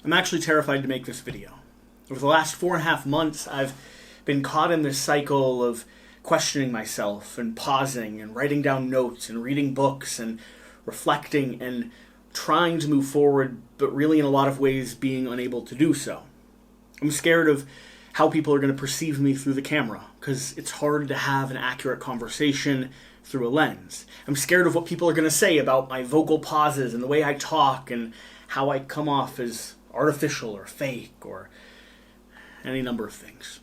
I'm actually terrified to make this video. Over the last 4.5 months, I've been caught in this cycle of questioning myself and pausing and writing down notes and reading books and reflecting and trying to move forward, but really in a lot of ways being unable to do so. I'm scared of how people are going to perceive me through the camera, because it's hard to have an accurate conversation through a lens. I'm scared of what people are going to say about my vocal pauses and the way I talk and how I come off as artificial or fake or any number of things.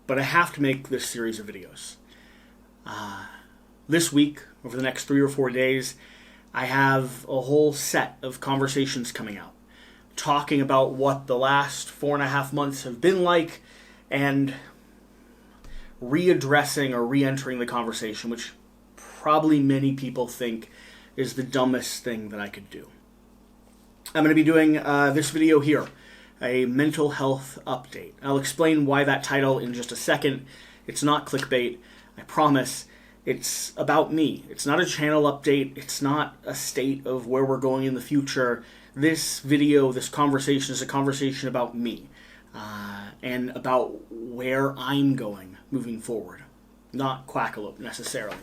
But I have to make this series of videos. This week, over the next 3 or 4 days, I have a whole set of conversations coming out, talking about what the last 4.5 months have been like and readdressing or re-entering the conversation, which probably many people think is the dumbest thing that I could do. I'm going to be doing this video here, a mental health update. I'll explain why that title in just a second. It's not clickbait, I promise. It's about me. It's not a channel update. It's not a state of where we're going in the future. This video, this conversation is a conversation about me and about where I'm going moving forward, not Quackalope necessarily.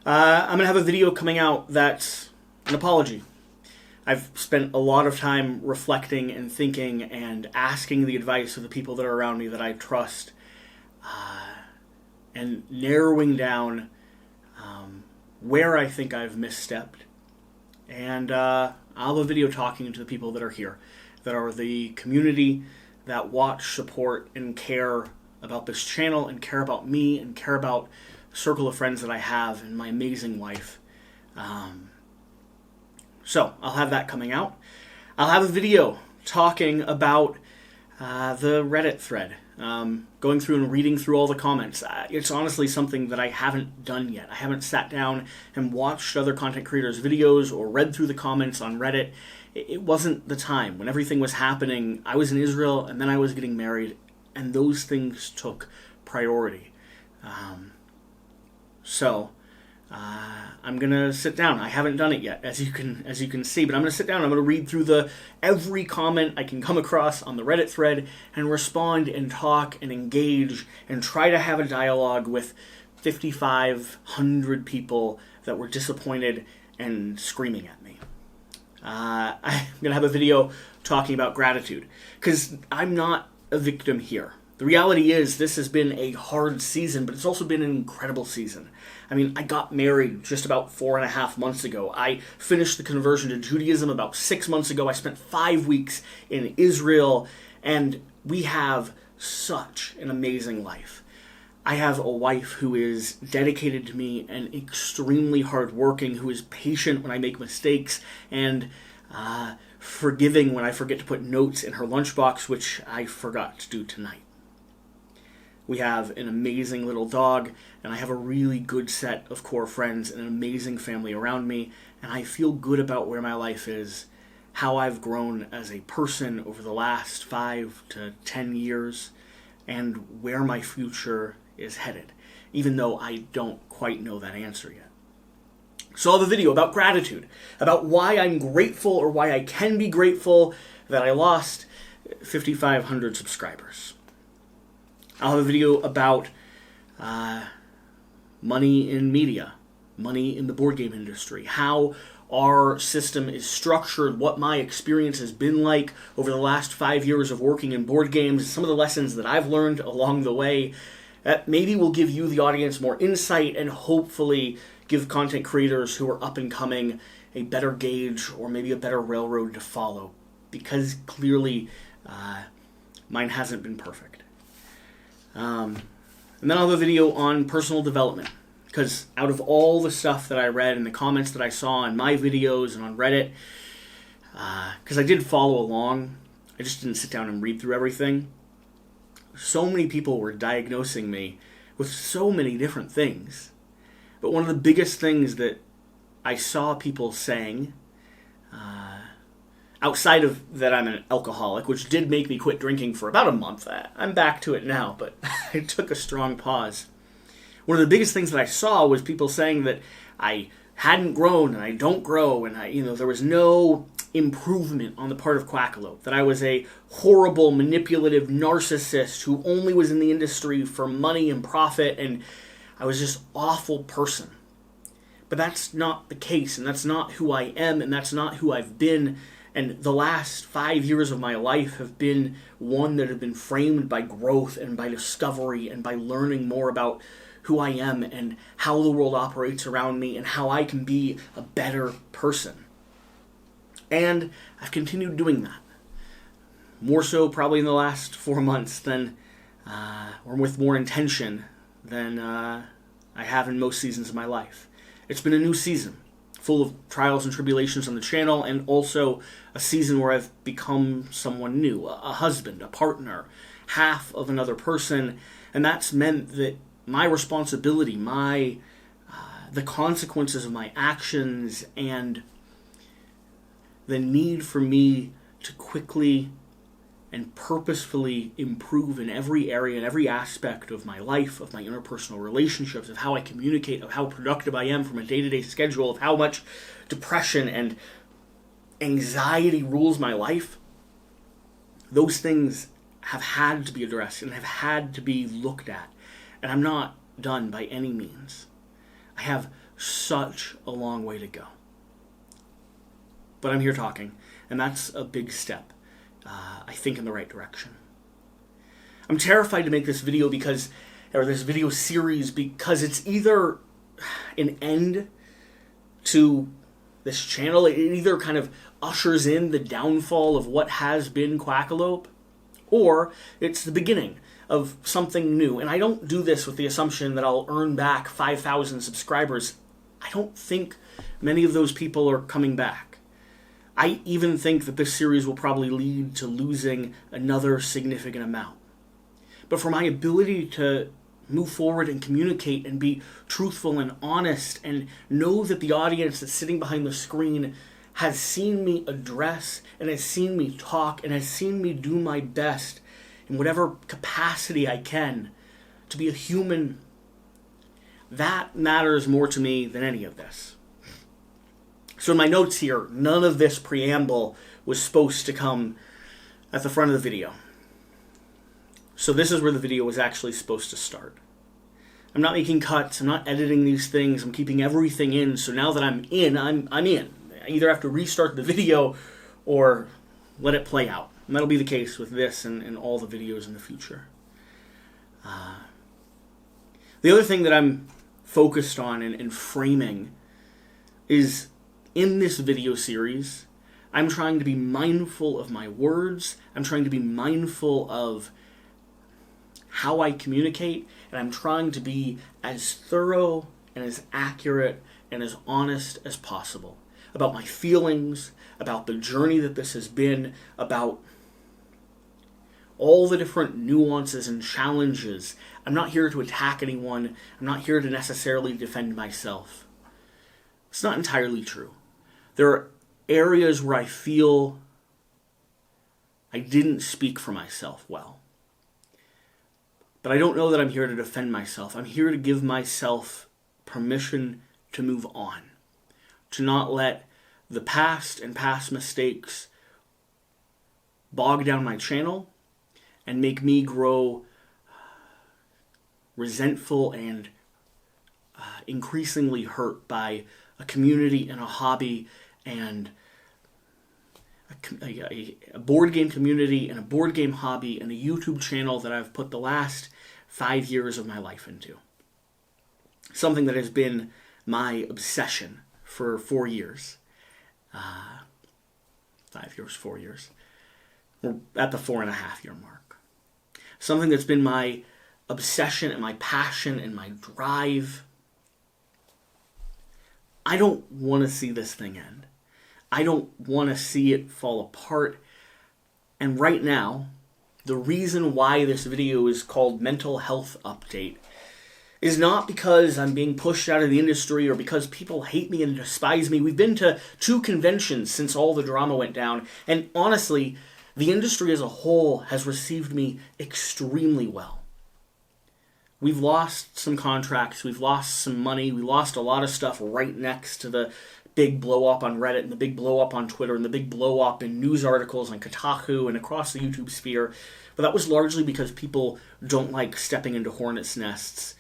I'm going to have a video coming out that's an apology. I've spent a lot of time reflecting and thinking and asking the advice of the people that are around me that I trust and narrowing down where I think I've misstepped. And I'll have a video talking to the people that are here, that are the community that watch, support, and care about this channel, and care about me, and care about the circle of friends that I have, and my amazing wife. So, I'll have that coming out. I'll have a video talking about the Reddit thread, going through and reading through all the comments. It's honestly something that I haven't done yet. I haven't sat down and watched other content creators' videos or read through the comments on Reddit. It wasn't the time. When everything was happening, I was in Israel, and then I was getting married, and those things took priority. I'm gonna sit down. I haven't done it yet, as you can see, but I'm gonna sit down. I'm gonna read through every comment I can come across on the Reddit thread and respond and talk and engage and try to have a dialogue with 5,500 people that were disappointed and screaming at me. I'm gonna have a video talking about gratitude, because I'm not a victim here. The reality is this has been a hard season, but it's also been an incredible season. I mean, I got married just about 4.5 months ago. I finished the conversion to Judaism about 6 months ago. I spent 5 weeks in Israel, and we have such an amazing life. I have a wife who is dedicated to me and extremely hardworking, who is patient when I make mistakes, and forgiving when I forget to put notes in her lunchbox, which I forgot to do tonight. We have an amazing little dog, and I have a really good set of core friends and an amazing family around me, and I feel good about where my life is, how I've grown as a person over the last 5 to 10 years, and where my future is headed, even though I don't quite know that answer yet. So I'll have a video about gratitude, about why I'm grateful, or why I can be grateful that I lost 5,500 subscribers. I'll have a video about money in media, money in the board game industry, how our system is structured, what my experience has been like over the last 5 years of working in board games, some of the lessons that I've learned along the way that maybe will give you, the audience, more insight and hopefully give content creators who are up and coming a better gauge or maybe a better railroad to follow, because clearly mine hasn't been perfect. And then I'll have a video on personal development, because out of all the stuff that I read and the comments that I saw in my videos and on Reddit, because I did follow along, I just didn't sit down and read through everything. So many people were diagnosing me with so many different things. But one of the biggest things that I saw people saying, outside of that I'm an alcoholic, which did make me quit drinking for about a month. I'm back to it now, but I took a strong pause. One of the biggest things that I saw was people saying that I hadn't grown and I don't grow, and there was no improvement on the part of Quackalope, that I was a horrible, manipulative narcissist who only was in the industry for money and profit, and I was just an awful person. But that's not the case, and that's not who I am, and that's not who I've been. And the last 5 years of my life have been one that have been framed by growth and by discovery and by learning more about who I am and how the world operates around me and how I can be a better person. And I've continued doing that. More so probably in the last 4 months than, or with more intention than I have in most seasons of my life. It's been a new season, full of trials and tribulations on the channel, and also a season where I've become someone new, a husband, a partner, half of another person, and that's meant that my responsibility, the consequences of my actions, and the need for me to quickly and purposefully improve in every area and every aspect of my life, of my interpersonal relationships, of how I communicate, of how productive I am from a day-to-day schedule, of how much depression and anxiety rules my life, those things have had to be addressed and have had to be looked at. And I'm not done by any means. I have such a long way to go. But I'm here talking, and that's a big step, I think, in the right direction. I'm terrified to make this video or this video series, because it's either an end to this channel, it either kind of ushers in the downfall of what has been Quackalope, or it's the beginning of something new. And I don't do this with the assumption that I'll earn back 5,000 subscribers. I don't think many of those people are coming back. I even think that this series will probably lead to losing another significant amount. But for my ability to move forward and communicate and be truthful and honest and know that the audience that's sitting behind the screen has seen me address and has seen me talk and has seen me do my best in whatever capacity I can to be a human, that matters more to me than any of this. So in my notes here, none of this preamble was supposed to come at the front of the video. So this is where the video was actually supposed to start. I'm not making cuts, I'm not editing these things, I'm keeping everything in, so now that I'm in, I'm in. I either have to restart the video or let it play out. And that'll be the case with this and all the videos in the future. The other thing that I'm focused on and framing is, in this video series, I'm trying to be mindful of my words, I'm trying to be mindful of how I communicate, and I'm trying to be as thorough and as accurate and as honest as possible about my feelings, about the journey that this has been, about all the different nuances and challenges. I'm not here to attack anyone. I'm not here to necessarily defend myself. It's not entirely true. There are areas where I feel I didn't speak for myself well. But I don't know that I'm here to defend myself. I'm here to give myself permission to move on. To not let the past and past mistakes bog down my channel and make me grow resentful and increasingly hurt by a community and a hobby and a board game community and a board game hobby and a YouTube channel that I've put the last 5 years of my life into. Something that has been my obsession for 4 years. 5 years, 4 years. We're at the 4.5 year mark. Something that's been my obsession and my passion and my drive. I don't want to see this thing end. I don't want to see it fall apart. And right now, the reason why this video is called Mental Health Update is not because I'm being pushed out of the industry or because people hate me and despise me. We've been to 2 conventions since all the drama went down, and honestly, the industry as a whole has received me extremely well. We've lost some contracts, we've lost some money, we lost a lot of stuff right next to the big blow-up on Reddit and the big blow-up on Twitter and the big blow-up in news articles on Kotaku and across the YouTube sphere. But that was largely because people don't like stepping into hornets' nests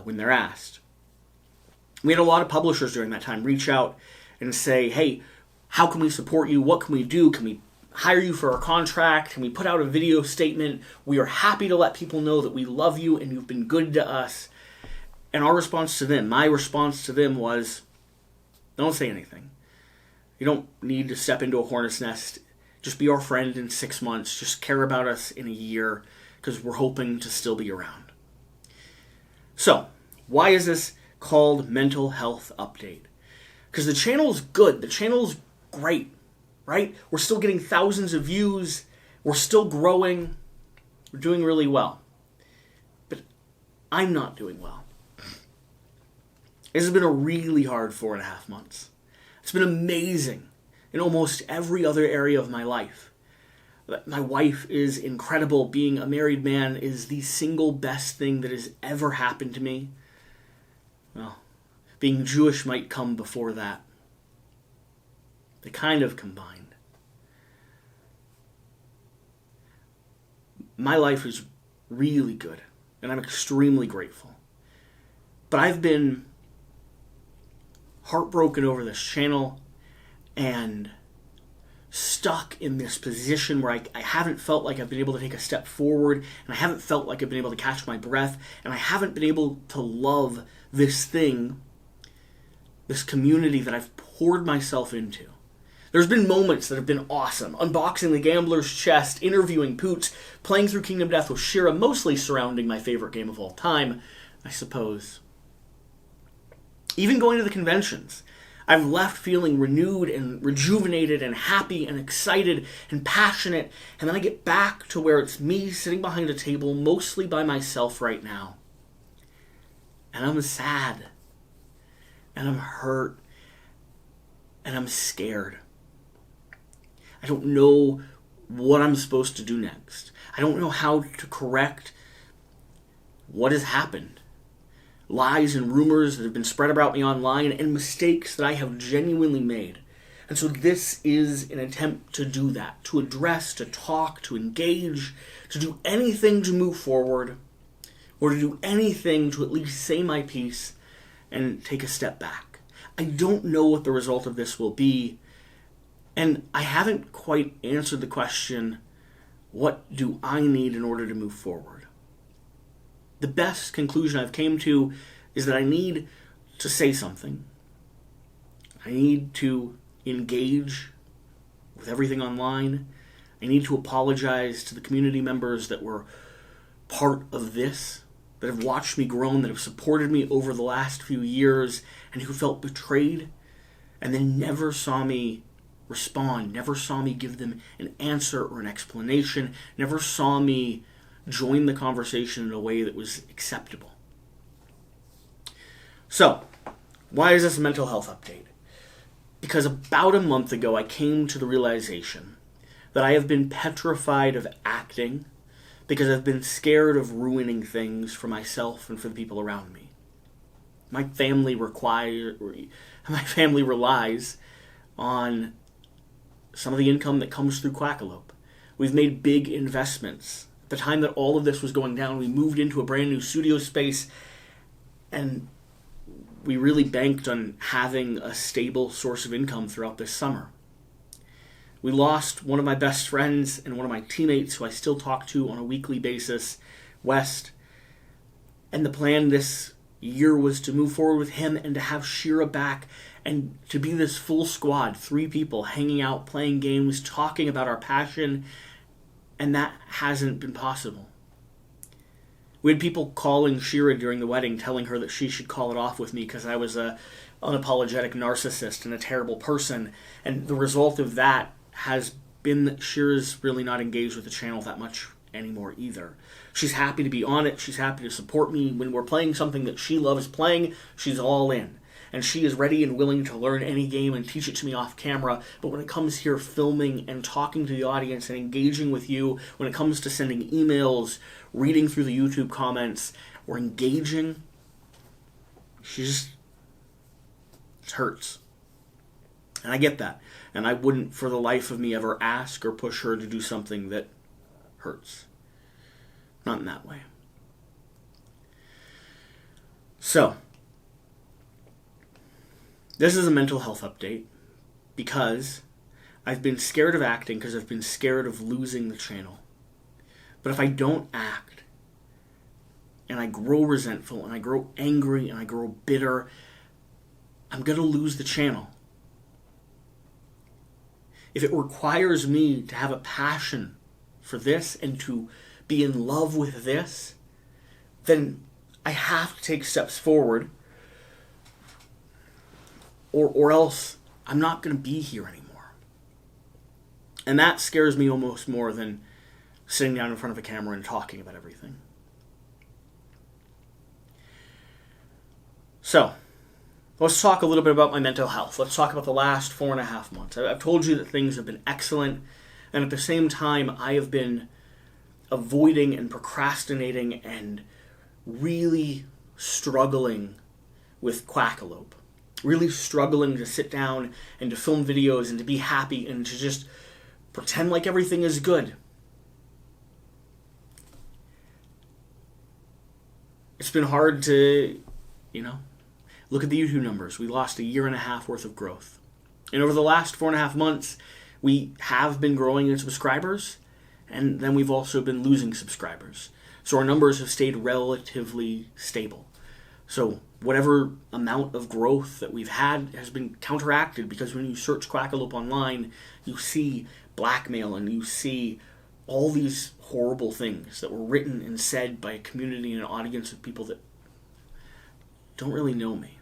when they're asked. We had a lot of publishers during that time reach out and say, hey, how can we support you? What can we do? Can we hire you for our contract? Can we put out a video statement? We are happy to let people know that we love you and you've been good to us. And our response to them, my response to them was, don't say anything. You don't need to step into a hornet's nest. Just be our friend in 6 months. Just care about us in a year because we're hoping to still be around. So, why is this called Mental Health Update? Because the channel's good. The channel's great, right? We're still getting thousands of views. We're still growing. We're doing really well. But I'm not doing well. This has been a really hard 4.5 months. It's been amazing in almost every other area of my life. My wife is incredible. Being a married man is the single best thing that has ever happened to me. Well, being Jewish might come before that. They kind of combined. My life is really good, and I'm extremely grateful. But I've been heartbroken over this channel and stuck in this position where I haven't felt like I've been able to take a step forward, and I haven't felt like I've been able to catch my breath, and I haven't been able to love this thing, this community that I've poured myself into. There's been moments that have been awesome. Unboxing the Gambler's Chest, interviewing Poots, playing through Kingdom Death with Shira, mostly surrounding my favorite game of all time, I suppose. Even going to the conventions. I've left feeling renewed and rejuvenated and happy and excited and passionate, and then I get back to where it's me sitting behind a table mostly by myself right now. And I'm sad. And I'm hurt. And I'm scared. I don't know what I'm supposed to do next. I don't know how to correct what has happened. Lies and rumors that have been spread about me online, and mistakes that I have genuinely made. And so this is an attempt to do that, to address, to talk, to engage, to do anything to move forward, or to do anything to at least say my piece and take a step back. I don't know what the result of this will be, and I haven't quite answered the question, what do I need in order to move forward? The best conclusion I've came to is that I need to say something. I need to engage with everything online. I need to apologize to the community members that were part of this, that have watched me grow, that have supported me over the last few years, and who felt betrayed and then never saw me respond, never saw me give them an answer or an explanation, never saw me join the conversation in a way that was acceptable. So, why is this a mental health update? Because about a month ago, I came to the realization that I have been petrified of acting because I've been scared of ruining things for myself and for the people around me. My family relies on some of the income that comes through Quackalope. We've made big investments. The time that all of this was going down, we moved into a brand new studio space, and we really banked on having a stable source of income throughout this summer. We lost one of my best friends and one of my teammates who I still talk to on a weekly basis, West, and the plan this year was to move forward with him and to have Shira back and to be this full squad, 3 people hanging out, playing games, talking about our passion. And that hasn't been possible. We had people calling Shira during the wedding, telling her that she should call it off with me because I was an unapologetic narcissist and a terrible person. And the result of that has been that Shira's really not engaged with the channel that much anymore either. She's happy to be on it. She's happy to support me. When we're playing something that she loves playing, she's all in. And she is ready and willing to learn any game and teach it to me off camera. But when it comes here filming and talking to the audience and engaging with you, when it comes to sending emails, reading through the YouTube comments, or engaging, it hurts. And I get that. And I wouldn't for the life of me ever ask or push her to do something that hurts. Not in that way. So, this is a mental health update because I've been scared of acting because I've been scared of losing the channel. But if I don't act, and I grow resentful, and I grow angry, and I grow bitter, I'm going to lose the channel. If it requires me to have a passion for this and to be in love with this, then I have to take steps forward, or else I'm not going to be here anymore. And that scares me almost more than sitting down in front of a camera and talking about everything. So, let's talk a little bit about my mental health. Let's talk about the last 4.5 months. I've told you that things have been excellent, and at the same time, I have been avoiding and procrastinating and really struggling with Quackalope. Really struggling to sit down and to film videos and to be happy and to just pretend like everything is good. It's been hard to, look at the YouTube numbers. We lost 1.5 years worth of growth. And over the last 4.5 months, we have been growing in subscribers, and then we've also been losing subscribers. So our numbers have stayed relatively stable. So whatever amount of growth that we've had has been counteracted because when you search Quackalope online, you see blackmail and you see all these horrible things that were written and said by a community and an audience of people that don't really know me.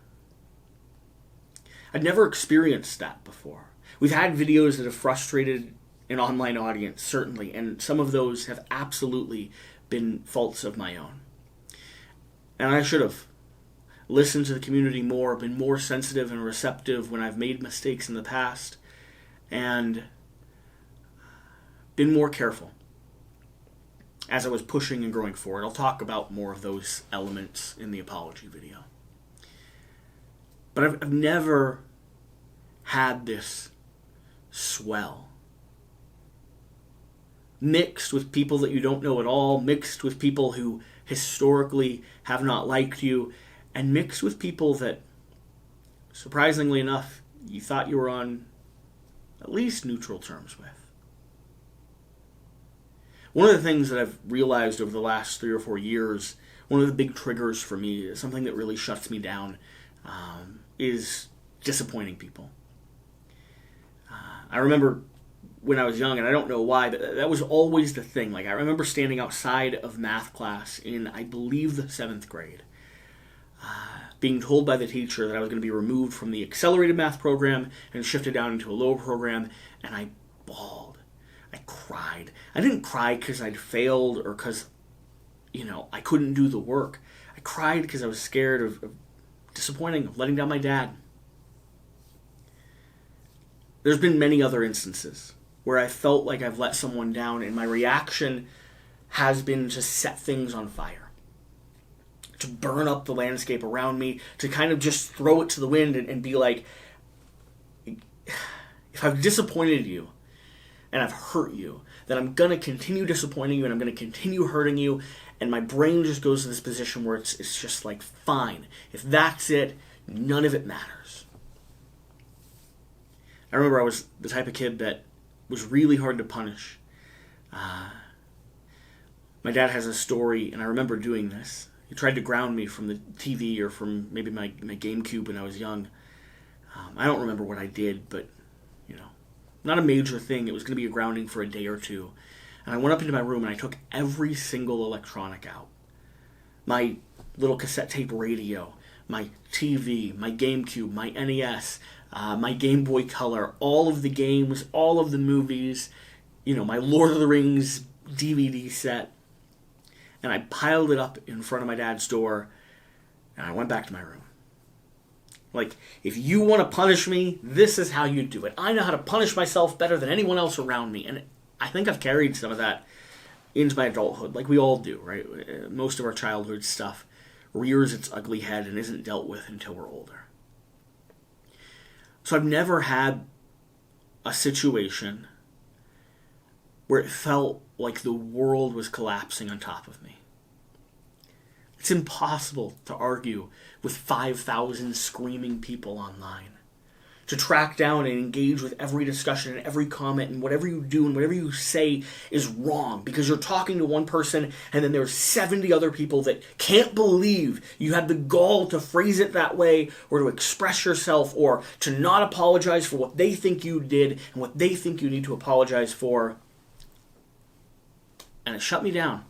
I'd never experienced that before. We've had videos that have frustrated an online audience, certainly, and some of those have absolutely been faults of my own. And I should have listened to the community more, been more sensitive and receptive when I've made mistakes in the past, and been more careful as I was pushing and growing forward. I'll talk about more of those elements in the apology video. But I've never had this swell. Mixed with people that you don't know at all, mixed with people who historically have not liked you, and mixed with people that, surprisingly enough, you thought you were on at least neutral terms with. One of the things that I've realized over the last 3 or 4 years, one of the big triggers for me, something that really shuts me down, is disappointing people. I remember when I was young, and I don't know why, but that was always the thing. Like, I remember standing outside of math class in, I believe, the 7th grade, being told by the teacher that I was going to be removed from the accelerated math program and shifted down into a lower program, and I bawled. I cried. I didn't cry because I'd failed or because, I couldn't do the work. I cried because I was scared of disappointing, of letting down my dad. There's been many other instances where I felt like I've let someone down, and my reaction has been to set things on fire, to burn up the landscape around me, to kind of just throw it to the wind and be like, if I've disappointed you and I've hurt you, then I'm going to continue disappointing you and I'm going to continue hurting you, and my brain just goes to this position where it's just like, fine, if that's it, none of it matters. I remember I was the type of kid that was really hard to punish. My dad has a story, and I remember doing this. He tried to ground me from the TV or from maybe my GameCube when I was young. I don't remember what I did, but, not a major thing. It was going to be a grounding for a day or two. And I went up into my room, and I took every single electronic out. My little cassette tape radio, my TV, my GameCube, my NES, my Game Boy Color, all of the games, all of the movies, my Lord of the Rings DVD set. And I piled it up in front of my dad's door, and I went back to my room. Like, if you want to punish me, this is how you do it. I know how to punish myself better than anyone else around me. And I think I've carried some of that into my adulthood, like we all do, right? Most of our childhood stuff rears its ugly head and isn't dealt with until we're older. So I've never had a situation where it felt like the world was collapsing on top of me. It's impossible to argue with 5,000 screaming people online. To track down and engage with every discussion and every comment, and whatever you do and whatever you say is wrong because you're talking to one person and then there's 70 other people that can't believe you had the gall to phrase it that way or to express yourself or to not apologize for what they think you did and what they think you need to apologize for. And it shut me down.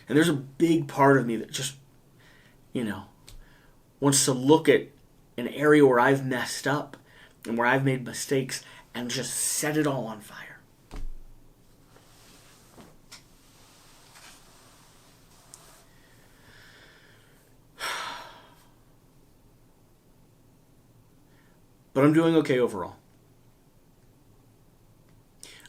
And there's a big part of me that just, wants to look at an area where I've messed up and where I've made mistakes and just set it all on fire. But I'm doing okay overall.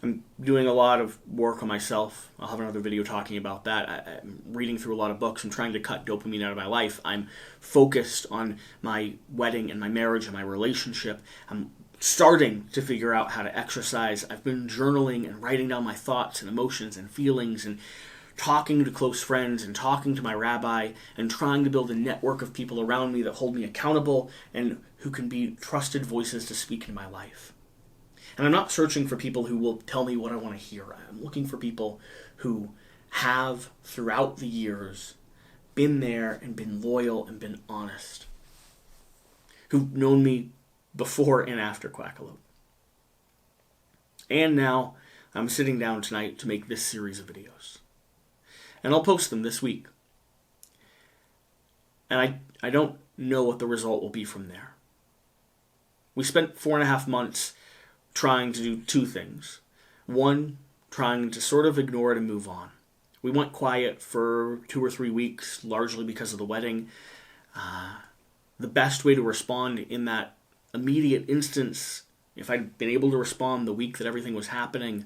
I'm doing a lot of work on myself. I'll have another video talking about that. I'm reading through a lot of books. I'm trying to cut dopamine out of my life. I'm focused on my wedding and my marriage and my relationship. I'm starting to figure out how to exercise. I've been journaling and writing down my thoughts and emotions and feelings and talking to close friends and talking to my rabbi and trying to build a network of people around me that hold me accountable and who can be trusted voices to speak in my life. And I'm not searching for people who will tell me what I want to hear. I'm looking for people who have, throughout the years, been there and been loyal and been honest. Who've known me before and after Quackalope. And now, I'm sitting down tonight to make this series of videos. And I'll post them this week. And I don't know what the result will be from there. We spent 4.5 months trying to do two things. One, trying to sort of ignore it and move on. We went quiet for 2 or 3 weeks, largely because of the wedding. The best way to respond in that immediate instance, if I'd been able to respond the week that everything was happening,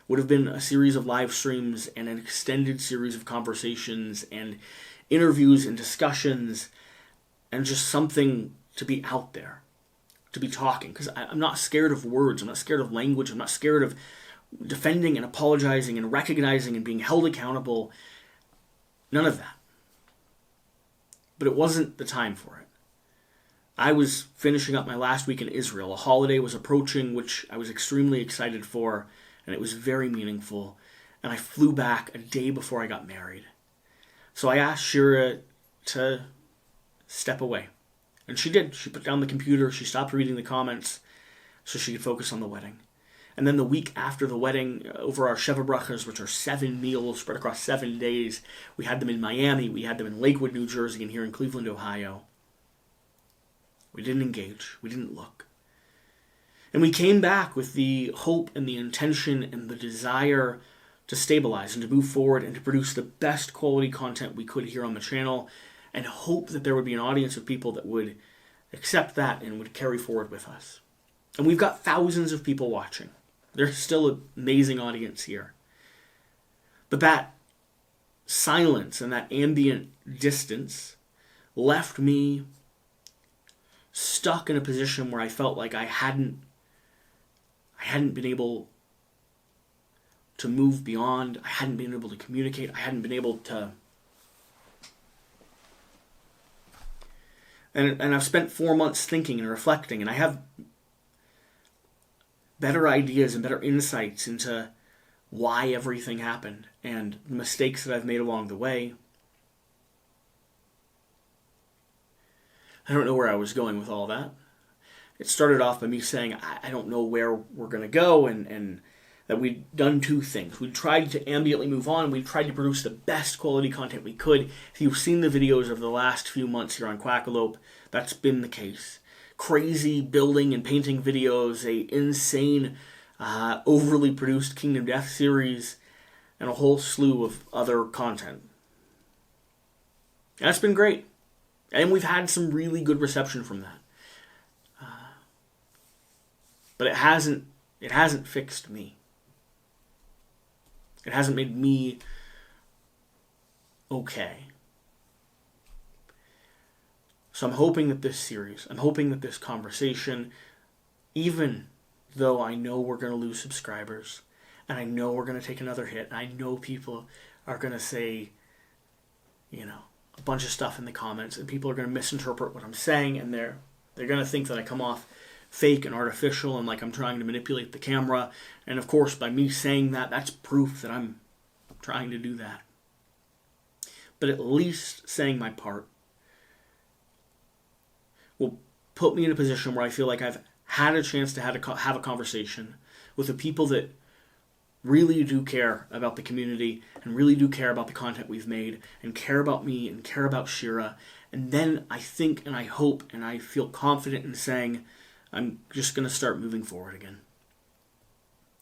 would have been a series of live streams and an extended series of conversations and interviews and discussions and just something to be out there. To be talking, because I'm not scared of words, I'm not scared of language, I'm not scared of defending and apologizing and recognizing and being held accountable. None of that. But it wasn't the time for it. I was finishing up my last week in Israel. A holiday was approaching, which I was extremely excited for, and it was very meaningful. And I flew back a day before I got married. So I asked Shira to step away. And she did. She put down the computer. She stopped reading the comments so she could focus on the wedding. And then the week after the wedding, over our Sheva Brachas, which are 7 meals spread across 7 days, we had them in Miami, we had them in Lakewood, New Jersey, and here in Cleveland, Ohio. We didn't engage. We didn't look. And we came back with the hope and the intention and the desire to stabilize and to move forward and to produce the best quality content we could here on the channel, and hope that there would be an audience of people that would accept that and would carry forward with us. And we've got thousands of people watching. There's still an amazing audience here. But that silence and that ambient distance left me stuck in a position where I felt like I hadn't been able to move beyond. I hadn't been able to communicate. I hadn't been able to... And I've spent 4 months thinking and reflecting, and I have better ideas and better insights into why everything happened and the mistakes that I've made along the way. I don't know where I was going with all that. It started off by me saying I don't know where we're going to go, and that we'd done 2 things. We tried to ambiently move on. We tried to produce the best quality content we could. If you've seen the videos of the last few months here on Quackalope, that's been the case. Crazy building and painting videos, a insane, overly produced Kingdom Death series, and a whole slew of other content. And that's been great. And we've had some really good reception from that. But it hasn't fixed me. It hasn't made me okay. So I'm hoping that this series, I'm hoping that this conversation, even though I know we're going to lose subscribers, and I know we're going to take another hit, and I know people are going to say, a bunch of stuff in the comments, and people are going to misinterpret what I'm saying, and they're going to think that I come off fake and artificial and like I'm trying to manipulate the camera. And of course, by me saying that, that's proof that I'm trying to do that. But at least saying my part will put me in a position where I feel like I've had a chance to have a conversation with the people that really do care about the community and really do care about the content we've made and care about me and care about Shira. And then I think and I hope and I feel confident in saying I'm just going to start moving forward again.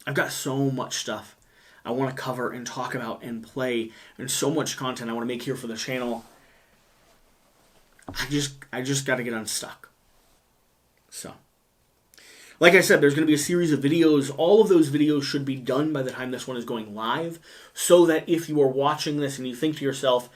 I've got so much stuff I want to cover and talk about and play, and so much content I want to make here for the channel. I just got to get unstuck. So, like I said, there's going to be a series of videos. All of those videos should be done by the time this one is going live, so that if you are watching this and you think to yourself,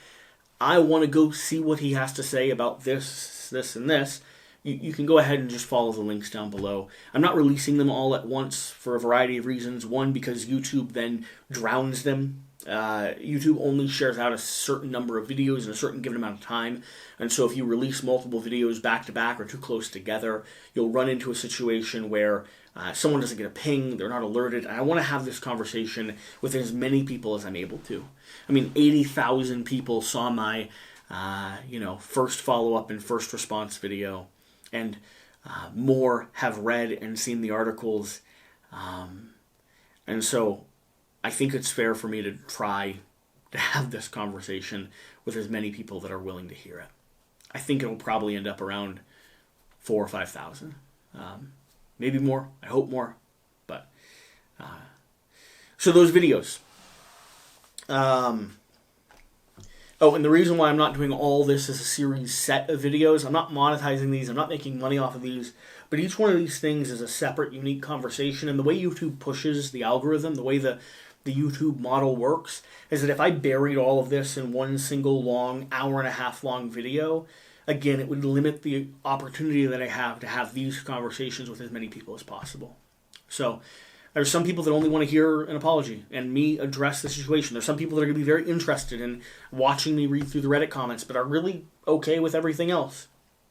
I want to go see what he has to say about this, this, and this, you can go ahead and just follow the links down below. I'm not releasing them all at once for a variety of reasons. One, because YouTube then drowns them. YouTube only shares out a certain number of videos in a certain given amount of time. And so if you release multiple videos back to back or too close together, you'll run into a situation where someone doesn't get a ping, they're not alerted. And I want to have this conversation with as many people as I'm able to. I mean, 80,000 people saw my first follow-up and first response video. And more have read and seen the articles. And so I think it's fair for me to try to have this conversation with as many people that are willing to hear it. I think it'll probably end up around 4,000 or 5,000. Maybe more. I hope more. But so those videos. Oh, and the reason why I'm not doing all this as a series set of videos, I'm not monetizing these, I'm not making money off of these, but each one of these things is a separate, unique conversation. And the way YouTube pushes the algorithm, the way the YouTube model works, is that if I buried all of this in one single long, hour-and-a-half long video, again, it would limit the opportunity that I have to have these conversations with as many people as possible. So there's some people that only want to hear an apology and me address the situation. There's some people that are going to be very interested in watching me read through the Reddit comments, but are really okay with everything else.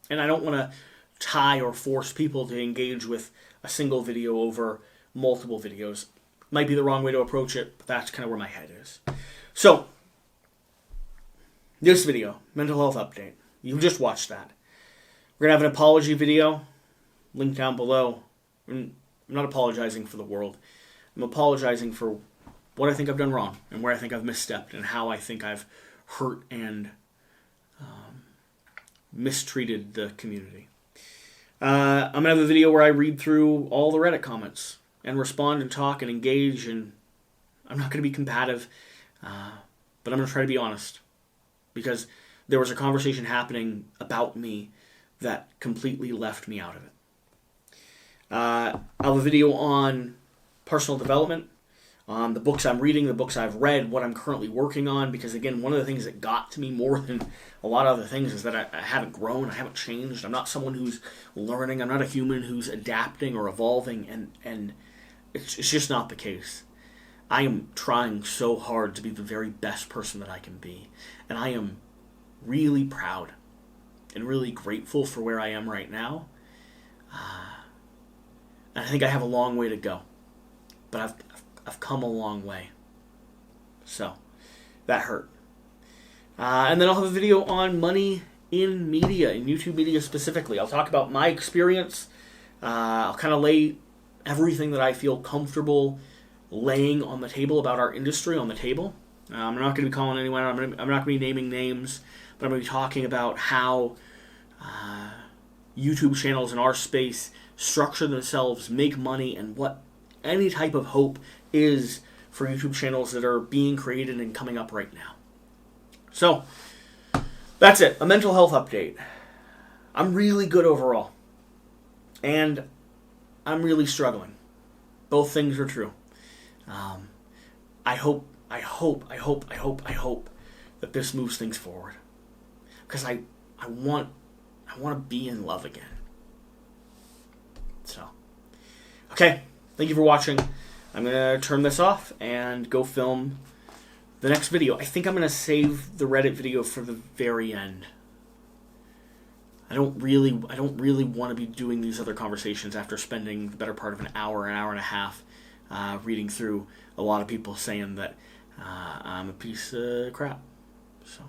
And I don't want to tie or force people to engage with a single video over multiple videos. Might be the wrong way to approach it, but that's kind of where my head is. So, this video, mental health update. You just watched that. We're going to have an apology video, link down below. I'm not apologizing for the world. I'm apologizing for what I think I've done wrong and where I think I've misstepped and how I think I've hurt and mistreated the community. I'm going to have a video where I read through all the Reddit comments and respond and talk and engage, and I'm not going to be combative, but I'm going to try to be honest, because there was a conversation happening about me that completely left me out of it. I'll have a video on personal development, on the books I'm reading, the books I've read, what I'm currently working on, because again, one of the things that got to me more than a lot of other things is that I haven't grown, I haven't changed, I'm not someone who's learning, I'm not a human who's adapting or evolving, and it's just not the case. I am trying so hard to be the very best person that I can be, and I am really proud and really grateful for where I am right now. And I think I have a long way to go, but I've come a long way. So that hurt. And then I'll have a video on money in media, in YouTube media specifically. I'll talk about my experience. I'll kind of lay everything that I feel comfortable laying on the table about our industry on the table. I'm not going to be calling anyone. I'm not going to be naming names, but I'm going to be talking about how YouTube channels in our space structure themselves, make money, and what any type of hope is for YouTube channels that are being created and coming up right now. So, that's it. A mental health update. I'm really good overall. And I'm really struggling. Both things are true. I hope that this moves things forward. Because I want I want to be in love again. So, okay. Thank you for watching. I'm going to turn this off and go film the next video. I think I'm going to save the Reddit video for the very end. I don't really want to be doing these other conversations after spending the better part of an hour and a half reading through a lot of people saying that I'm a piece of crap. So.